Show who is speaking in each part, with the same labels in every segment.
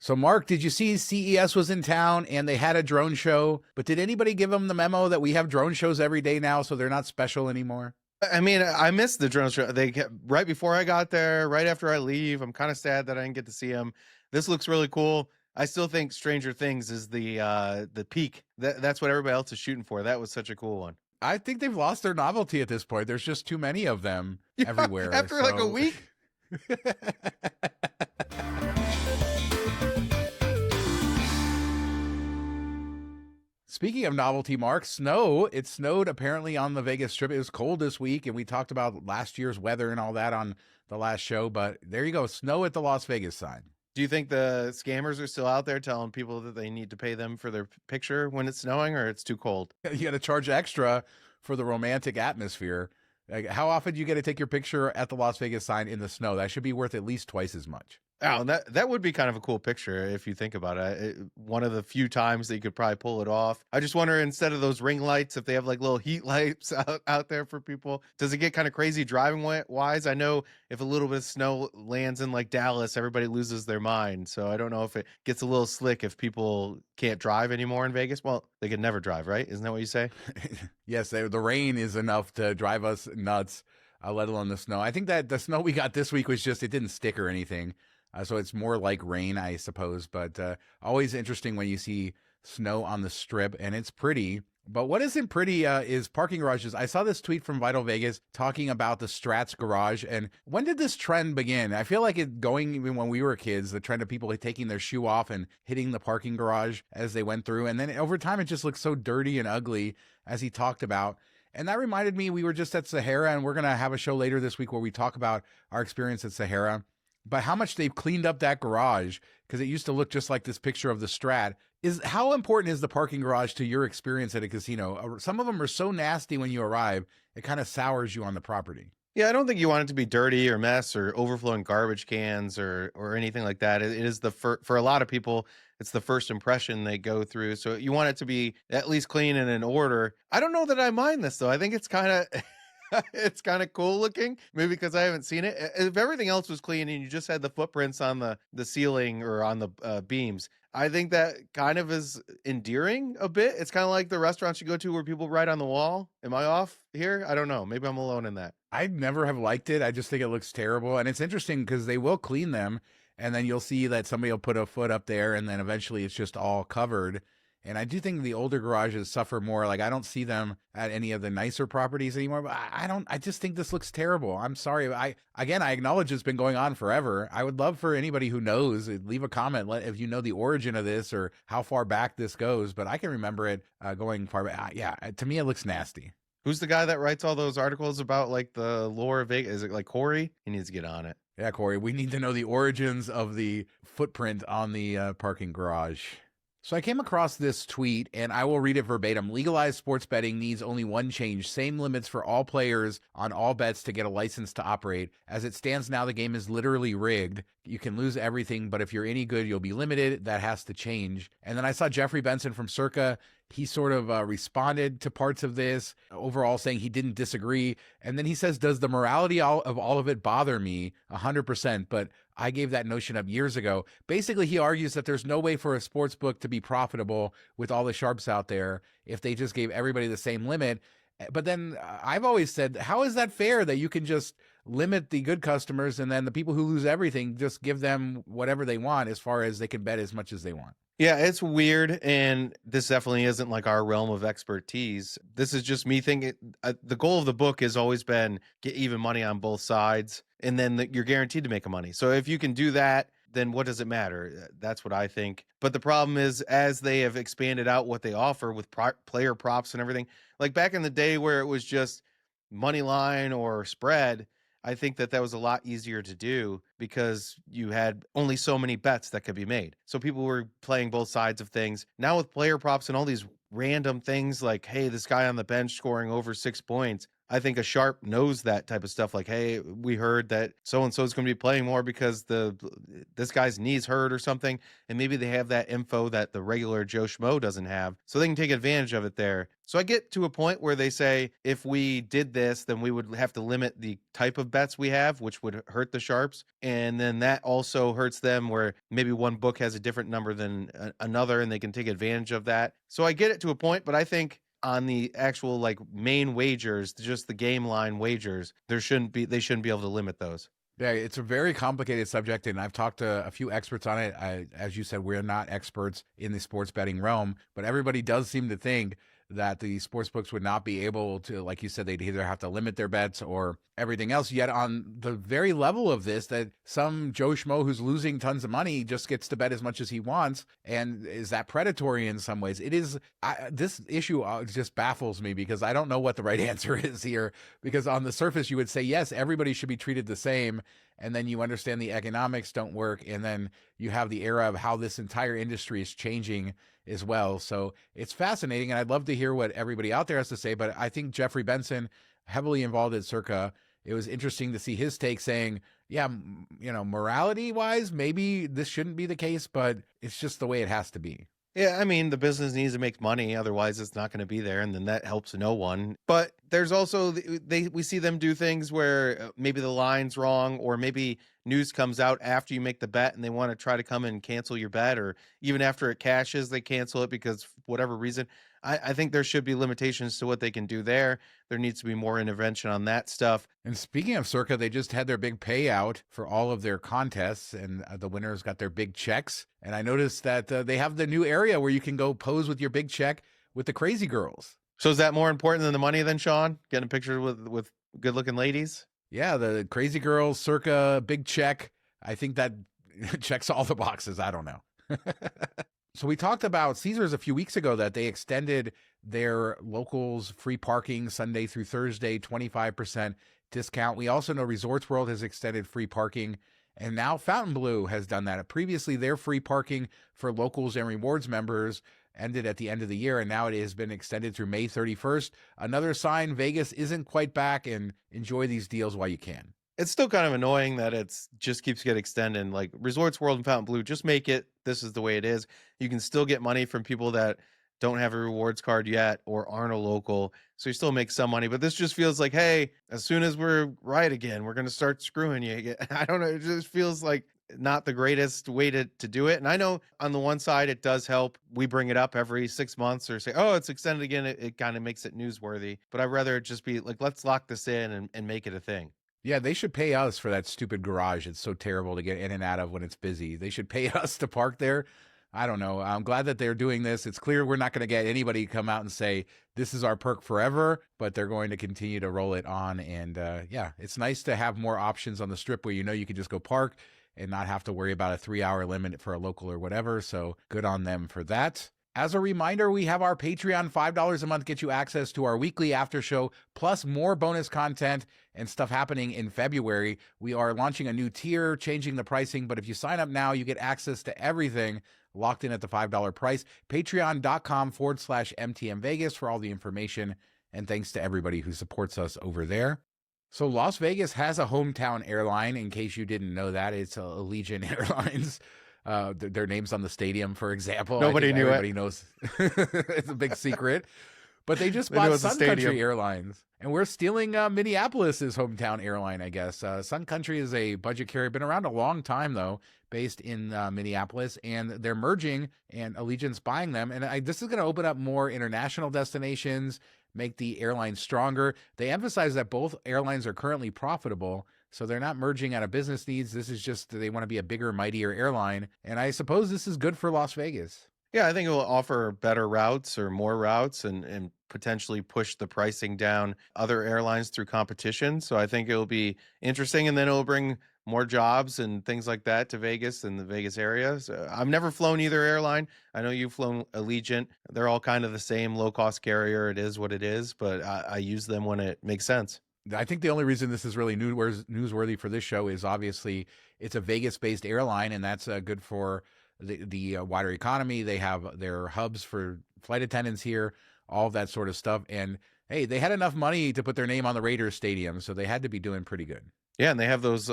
Speaker 1: So, Mark, did you see CES was in town and they had a drone show? But did anybody give them the memo that we have drone shows every day now, so they're not special anymore?
Speaker 2: I mean, I missed the drone show. They kept right before I got there, right after I leave. I'm kind of sad that I didn't get to see them. This looks really cool. I still think Stranger Things is the peak. That's what everybody else is shooting for. That was such a cool one.
Speaker 1: I think they've lost their novelty at this point. There's just too many of them everywhere.
Speaker 2: After like a week.
Speaker 1: Speaking of novelty, Mark, snow. It snowed apparently on the Vegas Strip. It was cold this week, and we talked about last year's weather and all that on the last show. But there you go, snow at the Las Vegas sign.
Speaker 2: Do you think the scammers are still out there telling people that they need to pay them for their picture when it's snowing, or it's too cold?
Speaker 1: You got to charge extra for the romantic atmosphere. Like, how often do you get to take your picture at the Las Vegas sign in the snow? That should be worth at least twice as much.
Speaker 2: Oh, that would be kind of a cool picture if you think about it. One of the few times that you could probably pull it off. I just wonder, instead of those ring lights, if they have like little heat lights out there for people. Does it get kind of crazy driving wise? I know if a little bit of snow lands in like Dallas, everybody loses their mind. So I don't know if it gets a little slick if people can't drive anymore in Vegas. Well, they can never drive, right? Isn't that what you say?
Speaker 1: Yes, the rain is enough to drive us nuts, let alone the snow. I think that the snow we got this week was just, it didn't stick or anything. So it's more like rain, I suppose. But always interesting when you see snow on the Strip, and it's pretty. But what isn't pretty is parking garages. I saw this tweet from Vital Vegas talking about the Stratz garage. And when did this trend begin? I feel like it going even when we were kids, the trend of people like taking their shoe off and hitting the parking garage as they went through. And then over time, it just looked so dirty and ugly, as he talked about. And that reminded me, we were just at Sahara, and we're going to have a show later this week where we talk about our experience at Sahara. But how much they've cleaned up that garage, because it used to look just like this picture of the Strat. How important is the parking garage to your experience at a casino? Some of them are so nasty when you arrive, it kind of sours you on the property.
Speaker 2: Yeah, I don't think you want it to be dirty or mess or overflowing garbage cans or anything like that. It is for a lot of people, it's the first impression they go through. So you want it to be at least clean and in order. I don't know that I mind this though. I think it's kind of it's kind of cool looking, maybe because I haven't seen it. If everything else was clean and you just had the footprints on the ceiling or on the beams, I think that kind of is endearing a bit. It's kind of like the restaurants you go to where people write on the wall. Am I off here? I don't know. Maybe I'm alone in that.
Speaker 1: I never have liked it. I just think it looks terrible. And it's interesting because they will clean them, and then you'll see that somebody will put a foot up there, and then eventually it's just all covered. And I do think the older garages suffer more. Like, I don't see them at any of the nicer properties anymore, but I just think this looks terrible. I'm sorry. I acknowledge it's been going on forever. I would love for anybody who knows, leave a comment if you know the origin of this or how far back this goes. But I can remember it going far back. Yeah, to me, it looks nasty.
Speaker 2: Who's the guy that writes all those articles about like the lore of Vegas? Is it like Corey? He needs to get on it.
Speaker 1: Yeah, Corey, we need to know the origins of the footprint on the parking garage. So I came across this tweet, and I will read it verbatim. Legalized sports betting needs only one change. Same limits for all players on all bets to get a license to operate. As it stands now, the game is literally rigged. You can lose everything, but if you're any good, you'll be limited. That has to change. And then I saw Jeffrey Benson from Circa. He sort of responded to parts of this, overall saying he didn't disagree. And then he says, does the morality of all of it bother me? 100%. But I gave that notion up years ago. Basically, he argues that there's no way for a sports book to be profitable with all the sharps out there if they just gave everybody the same limit. But then I've always said, how is that fair that you can just limit the good customers and then the people who lose everything, just give them whatever they want as far as they can bet as much as they want?
Speaker 2: Yeah, it's weird, and this definitely isn't like our realm of expertise. This is just me thinking. The goal of the book has always been get even money on both sides, and then you're guaranteed to make a money. So if you can do that, then what does it matter? That's what I think. But the problem is, as they have expanded out what they offer with player props and everything, like back in the day where it was just money line or spread, I think that was a lot easier to do because you had only so many bets that could be made. So people were playing both sides of things. Now with player props and all these random things like, hey, this guy on the bench scoring over 6 points, I think a sharp knows that type of stuff. Like, hey, we heard that so and so is going to be playing more because this guy's knees hurt or something, and maybe they have that info that the regular Joe Schmo doesn't have, so they can take advantage of it there. So I get to a point where they say if we did this, then we would have to limit the type of bets we have, which would hurt the sharps, and then that also hurts them where maybe one book has a different number than another, and they can take advantage of that. So I get it to a point, but I think on the actual like main wagers, just the game line wagers, they shouldn't be able to limit those.
Speaker 1: Yeah, it's a very complicated subject, and I've talked to a few experts on it. As you said, we're not experts in the sports betting realm, but everybody does seem to think that the sports books would not be able to, like you said, they'd either have to limit their bets or everything else. Yet on the very level of this, that some Joe Schmo who's losing tons of money just gets to bet as much as he wants. And is that predatory in some ways? It is. This issue just baffles me because I don't know what the right answer is here. Because on the surface, you would say, yes, everybody should be treated the same. And then you understand the economics don't work. And then you have the era of how this entire industry is changing as well. So it's fascinating. And I'd love to hear what everybody out there has to say. But I think Jeffrey Benson, heavily involved at Circa, it was interesting to see his take saying, yeah, morality wise, maybe this shouldn't be the case, but it's just the way it has to be.
Speaker 2: Yeah, I mean, the business needs to make money, otherwise it's not going to be there, and then that helps no one. But there's also we see them do things where maybe the line's wrong, or maybe news comes out after you make the bet and they want to try to come and cancel your bet, or even after it cashes, they cancel it because for whatever reason. I think there should be limitations to what they can do there. There needs to be more intervention on that stuff.
Speaker 1: And speaking of Circa, they just had their big payout for all of their contests, and the winners got their big checks. And I noticed that they have the new area where you can go pose with your big check with the crazy girls.
Speaker 2: So is that more important than the money then, Sean? Getting a picture with good-looking ladies?
Speaker 1: Yeah, the crazy girls, Circa, big check. I think that checks all the boxes. I don't know. So we talked about Caesars a few weeks ago that they extended their locals free parking Sunday through Thursday, 25% discount. We also know Resorts World has extended free parking, and now Fontainebleau has done that. Previously, their free parking for locals and rewards members ended at the end of the year, and now it has been extended through May 31st. Another sign Vegas isn't quite back, and enjoy these deals while you can.
Speaker 2: It's still kind of annoying that it's just keeps getting extended. Like Resorts World and Fontainebleau, just make it. This is the way it is. You can still get money from people that don't have a rewards card yet or aren't a local. So you still make some money. But this just feels like, hey, as soon as we're right again, we're going to start screwing you. I don't know. It just feels like not the greatest way to do it. And I know on the one side, it does help. We bring it up every 6 months or say, oh, it's extended again. It kind of makes it newsworthy. But I'd rather it just be like, let's lock this in and make it a thing.
Speaker 1: Yeah, they should pay us for that stupid garage. It's so terrible to get in and out of when it's busy. They should pay us to park there. I don't know. I'm glad that they're doing this. It's clear we're not going to get anybody to come out and say, this is our perk forever, but they're going to continue to roll it on. And yeah, it's nice to have more options on the strip where you can just go park and not have to worry about a 3-hour limit for a local or whatever. So good on them for that. As a reminder, we have our Patreon. $5 a month gets you access to our weekly after show, plus more bonus content and stuff happening in February. We are launching a new tier, changing the pricing, but if you sign up now, you get access to everything locked in at the $5 price. Patreon.com/MTM Vegas for all the information. And thanks to everybody who supports us over there. So Las Vegas has a hometown airline, in case you didn't know that. It's Allegiant Airlines. Their names on the stadium, for example.
Speaker 2: Nobody knew
Speaker 1: everybody knows. It's a big secret. But they just bought Sun Country Airlines. And we're stealing Minneapolis's hometown airline, I guess. Sun Country is a budget carrier. Been around a long time, though, based in Minneapolis. And they're merging, and Allegiant's buying them. And this is going to open up more international destinations, make the airline stronger. They emphasize that both airlines are currently profitable, so they're not merging out of business needs. This is just they want to be a bigger, mightier airline. And I suppose this is good for Las Vegas.
Speaker 2: Yeah, I think it will offer better routes or more routes and potentially push the pricing down other airlines through competition. So I think it'll be interesting, and then it'll bring more jobs and things like that to Vegas and the Vegas area. So I've never flown either airline. I know you've flown Allegiant. They're all kind of the same low-cost carrier. It is what it is, but I use them when it makes sense.
Speaker 1: I think the only reason this is really newsworthy for this show is obviously it's a Vegas-based airline, and that's good for the wider economy. They have their hubs for flight attendants here, all of that sort of stuff. And Hey, they had enough money to put their name on the Raiders stadium, so they had to be doing pretty good.
Speaker 2: Yeah, and they have those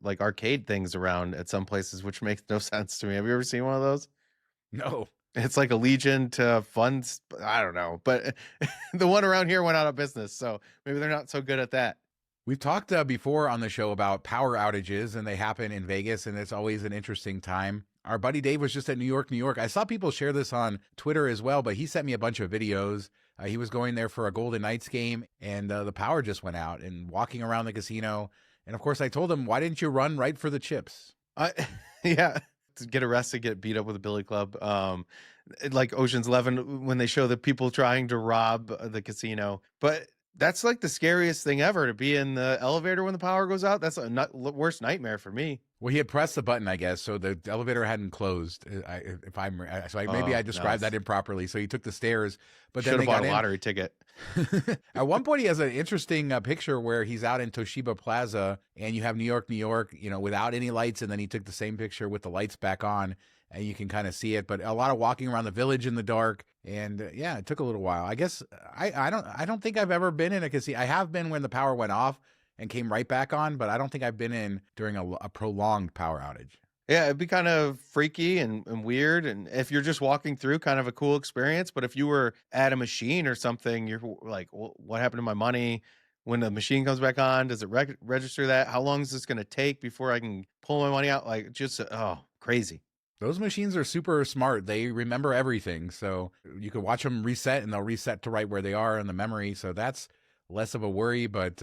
Speaker 2: like arcade things around at some places, which makes no sense to me. Have you ever seen one of those?
Speaker 1: No.
Speaker 2: It's like a legion to funds. I don't know, but the one around here went out of business, so maybe they're not so good at that.
Speaker 1: We've talked before on the show about power outages, and they happen in Vegas, and it's always an interesting time. Our buddy Dave was just at New York, New York. I saw people share this on Twitter as well, but he sent me a bunch of videos. He was going there for a Golden Knights game, and the power just went out and walking around the casino. And of course, I told him, why didn't you run right for the chips?
Speaker 2: Yeah, to get arrested, get beat up with a billy club. Like Ocean's 11 when they show the people trying to rob the casino. But that's like the scariest thing ever, to be in the elevator when the power goes out. That's a worst nightmare for me.
Speaker 1: Well, he had pressed the button, I guess, so the elevator hadn't closed. Maybe I described that improperly. So he took the stairs, but then
Speaker 2: should
Speaker 1: they
Speaker 2: have bought
Speaker 1: got
Speaker 2: a lottery ticket.
Speaker 1: At one point, he has an interesting picture where he's out in Toshiba Plaza, and you have New York, New York, without any lights, and then he took the same picture with the lights back on, and you can kind of see it. But a lot of walking around the village in the dark, and yeah, it took a little while. I guess I don't think I've ever been in a casino. I have been when the power went off and came right back on, but I don't think I've been in during a prolonged power outage.
Speaker 2: Yeah, it'd be kind of freaky and weird. And if you're just walking through, kind of a cool experience. But if you were at a machine or something, you're like, well, what happened to my money? When the machine comes back on, does it register that? How long is this going to take before I can pull my money out? Like, just, crazy.
Speaker 1: Those machines are super smart. They remember everything. So you could watch them reset, and they'll reset to right where they are in the memory. So that's less of a worry. But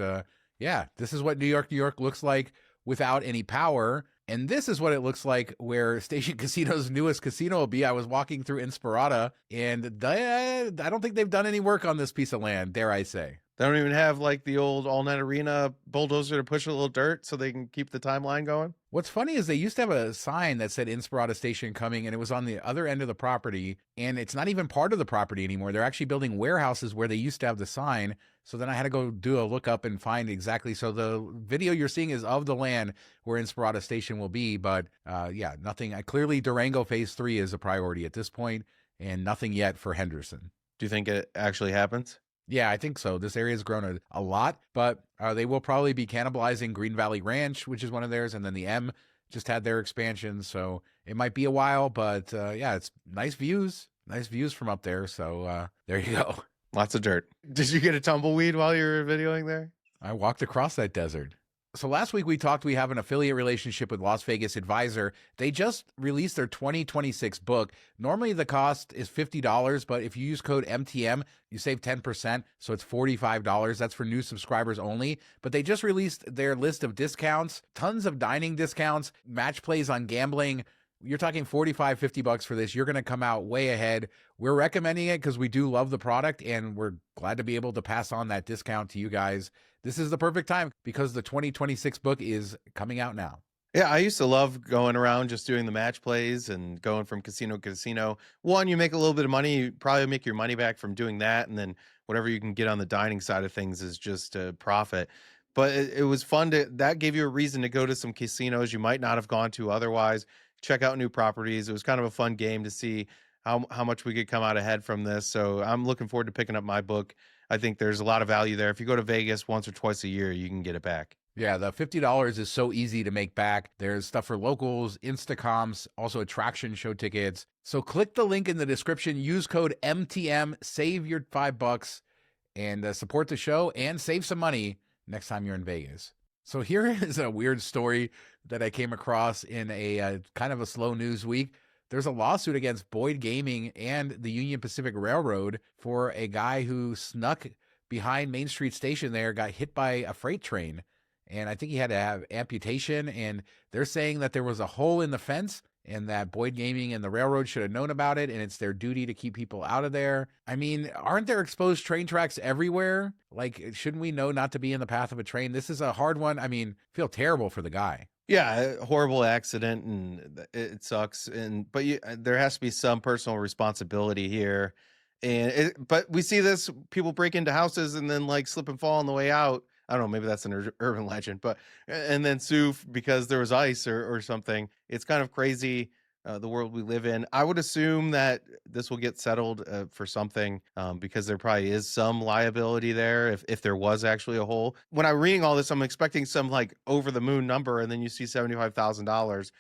Speaker 1: yeah, this is what New York, New York looks like without any power. And this is what it looks like where Station Casino's newest casino will be. I was walking through Inspirada, and I don't think they've done any work on this piece of land, dare I say.
Speaker 2: They don't even have like the old All Night Arena bulldozer to push a little dirt so they can keep the timeline going.
Speaker 1: What's funny is they used to have a sign that said Inspirada Station coming, and it was on the other end of the property, and it's not even part of the property anymore. They're actually building warehouses where they used to have the sign. So then I had to go do a lookup and find exactly. So the video you're seeing is of the land where Inspirada Station will be. But yeah, nothing. Clearly, Durango Phase 3 is a priority at this point, and nothing yet for Henderson.
Speaker 2: Do you think it actually happens?
Speaker 1: Yeah, I think so. This area has grown a lot, but they will probably be cannibalizing Green Valley Ranch, which is one of theirs, and then the M just had their expansion, so it might be a while, but yeah, it's nice views from up there, so there you go.
Speaker 2: Lots of dirt. Did you get a tumbleweed while you were videoing there?
Speaker 1: I walked across that desert. So last week we talked, we have an affiliate relationship with Las Vegas Advisor. They just released their 2026 book. Normally the cost is $50, but if you use code MTM, you save 10%. So it's $45. That's for new subscribers only. But they just released their list of discounts, tons of dining discounts, match plays on gambling. You're talking $45, $50 for this. You're going to come out way ahead. We're recommending it because we do love the product, and we're glad to be able to pass on that discount to you guys. This is the perfect time because the 2026 book is coming out now.
Speaker 2: Yeah, I used to love going around just doing the match plays and going from casino to casino. One, you make a little bit of money. You probably make your money back from doing that. And then whatever you can get on the dining side of things is just a profit. But it was fun that gave you a reason to go to some casinos you might not have gone to otherwise. Check out new properties. It was kind of a fun game to see how much we could come out ahead from this. So I'm looking forward to picking up my book. I think there's a lot of value there. If you go to Vegas once or twice a year, you can get it back.
Speaker 1: Yeah, the $50 is so easy to make back. There's stuff for locals, Instacoms, also attraction show tickets. So click the link in the description, use code MTM, save your $5, and support the show and save some money next time you're in Vegas. So here is a weird story that I came across in a kind of a slow news week. There's a lawsuit against Boyd Gaming and the Union Pacific Railroad for a guy who snuck behind Main Street Station there, got hit by a freight train. And I think he had to have amputation. And they're saying that there was a hole in the fence and that Boyd Gaming and the railroad should have known about it. And it's their duty to keep people out of there. I mean, aren't there exposed train tracks everywhere? Like, shouldn't we know not to be in the path of a train? This is a hard one. I mean, I feel terrible for the guy.
Speaker 2: Yeah, horrible accident, and it sucks. But there has to be some personal responsibility here. But we see this, people break into houses and then like slip and fall on the way out. I don't know, maybe that's an urban legend, and then sue because there was ice or something. It's kind of crazy. the world we live in. I would assume that this will get settled for something because there probably is some liability there if there was actually a hole. When I'm reading all this, I'm expecting some like over the moon number, and then you see $75,000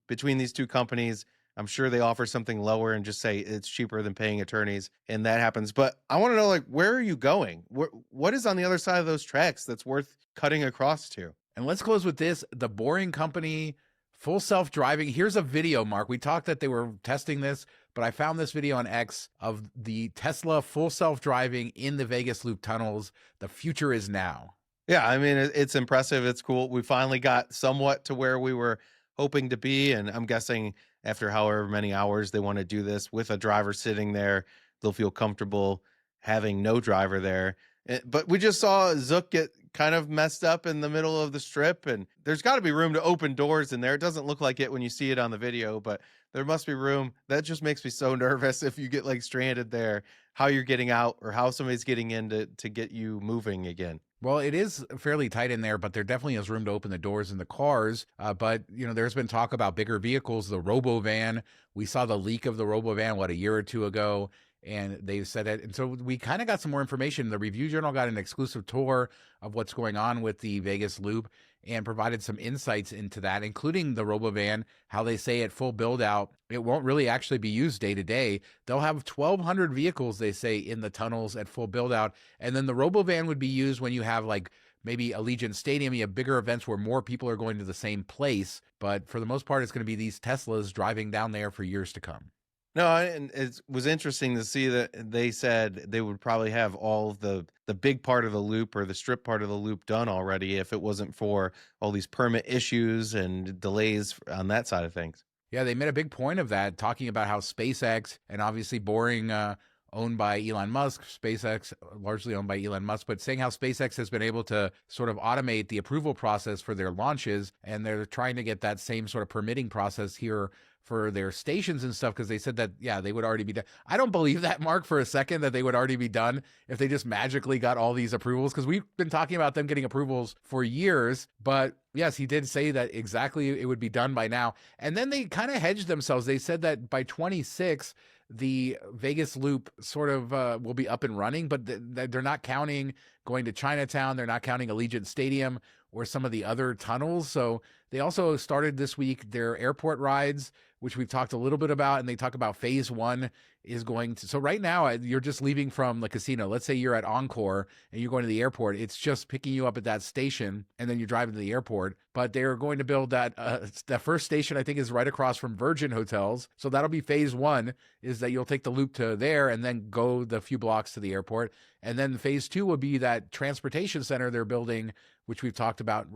Speaker 2: between these two companies. I'm sure they offer something lower and just say it's cheaper than paying attorneys, and that happens. But I want to know, like, where are you going? What is on the other side of those tracks that's worth cutting across to?
Speaker 1: And let's close with this. The Boring Company, full self-driving. Here's a video, Mark. We talked that they were testing this, but I found this video on X of the Tesla full self-driving in the Vegas Loop tunnels. The future is now.
Speaker 2: Yeah, I mean, it's impressive. It's cool. We finally got somewhat to where we were hoping to be. And I'm guessing after however many hours they want to do this with a driver sitting there, they'll feel comfortable having no driver there. But we just saw Zook get kind of messed up in the middle of the strip, and there's got to be room to open doors in there. It doesn't look like it when you see it on the video, but there must be room. That just makes me so nervous if you get like stranded there, how you're getting out or how somebody's getting in to get you moving again.
Speaker 1: Well, it is fairly tight in there, but there definitely is room to open the doors in the cars. But, there's been talk about bigger vehicles, the Robo-Van. We saw the leak of the Robo-Van, a year or two ago, and they said it. And so we kind of got some more information. The Review Journal got an exclusive tour of what's going on with the Vegas Loop and provided some insights into that, including the Robo-Van, how they say at full build out, it won't really actually be used day to day. They'll have 1,200 vehicles, they say, in the tunnels at full build out. And then the Robo-Van would be used when you have like maybe Allegiant Stadium, you have bigger events where more people are going to the same place. But for the most part, it's going to be these Teslas driving down there for years to come.
Speaker 2: No, and it was interesting to see that they said they would probably have all the big part of the loop or the strip part of the loop done already if it wasn't for all these permit issues and delays on that side of things.
Speaker 1: Yeah, they made a big point of that, talking about how SpaceX and obviously Boring, owned by Elon Musk, SpaceX largely owned by Elon Musk, but saying how SpaceX has been able to sort of automate the approval process for their launches, and they're trying to get that same sort of permitting process here for their stations and stuff, because they said that, yeah, they would already be done. I don't believe that, Mark, for a second, that they would already be done if they just magically got all these approvals, because we've been talking about them getting approvals for years. But yes, he did say that exactly it would be done by now. And then they kind of hedged themselves. They said that by 26, the Vegas Loop sort of will be up and running, but they're not counting going to Chinatown. They're not counting Allegiant Stadium or some of the other tunnels. So they also started this week their airport rides, which we've talked a little bit about, and they talk about phase one is going to, so right now you're just leaving from the casino. Let's say you're at Encore and you're going to the airport. It's just picking you up at that station and then you're driving to the airport. But they're going to build that first station, I think, is right across from Virgin Hotels. So that'll be phase one, is that you'll take the loop to there and then go the few blocks to the airport. And then phase two will be that transportation center they're building, which we've talked about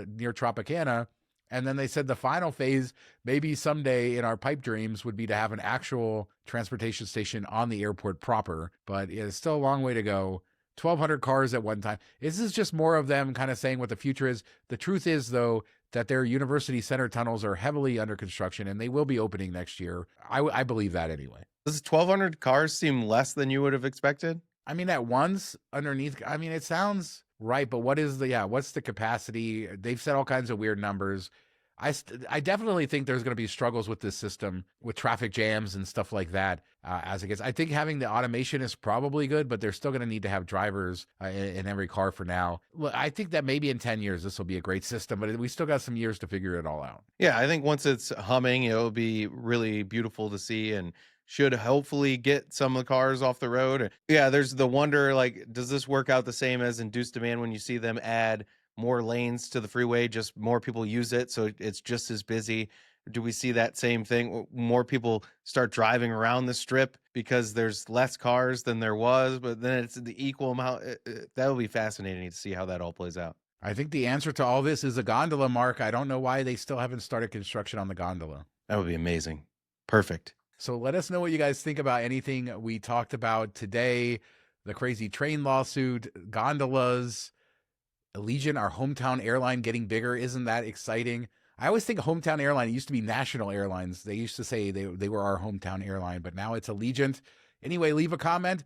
Speaker 1: near Tropicana. And then they said the final phase, maybe someday in our pipe dreams, would be to have an actual transportation station on the airport proper. But it's still a long way to go. 1,200 cars at one time. This is just more of them kind of saying what the future is. The truth is, though, that their University Center tunnels are heavily under construction and they will be opening next year. I believe that anyway.
Speaker 2: Does 1,200 cars seem less than you would have expected?
Speaker 1: I mean, at once underneath, I mean, it sounds right, but what's the capacity? They've said all kinds of weird numbers. I definitely think there's going to be struggles with this system, with traffic jams and stuff like that as it gets. I think having the automation is probably good, but they're still going to need to have drivers in every car for now. Look, I think that maybe in 10 years, this will be a great system, but we still got some years to figure it all out.
Speaker 2: Yeah, I think once it's humming, it'll be really beautiful to see and should hopefully get some of the cars off the road. Yeah, there's the wonder, like, does this work out the same as induced demand when you see them add more lanes to the freeway, just more people use it, so it's just as busy? Do we see that same thing? More people start driving around the strip because there's less cars than there was, but then it's the equal amount. That will be fascinating to see how that all plays out.
Speaker 1: I think the answer to all this is a gondola, Mark. I don't know why they still haven't started construction on the gondola.
Speaker 2: That would be amazing. Perfect.
Speaker 1: So let us know what you guys think about anything we talked about today. The crazy train lawsuit, gondolas, Allegiant, our hometown airline, getting bigger. Isn't that exciting? I always think hometown airline, it used to be National Airlines. They used to say they were our hometown airline, but now it's Allegiant. Anyway, leave a comment.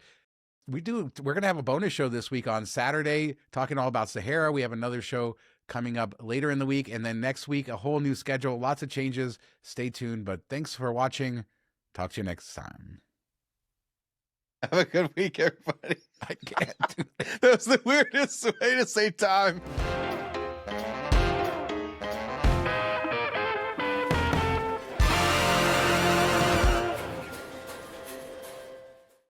Speaker 1: We're going to have a bonus show this week on Saturday talking all about Sahara. We have another show coming up later in the week. And then next week, a whole new schedule, lots of changes. Stay tuned. But thanks for watching. Talk to you next time.
Speaker 2: Have a good week, everybody.
Speaker 1: I can't do
Speaker 2: That was the weirdest way to say time.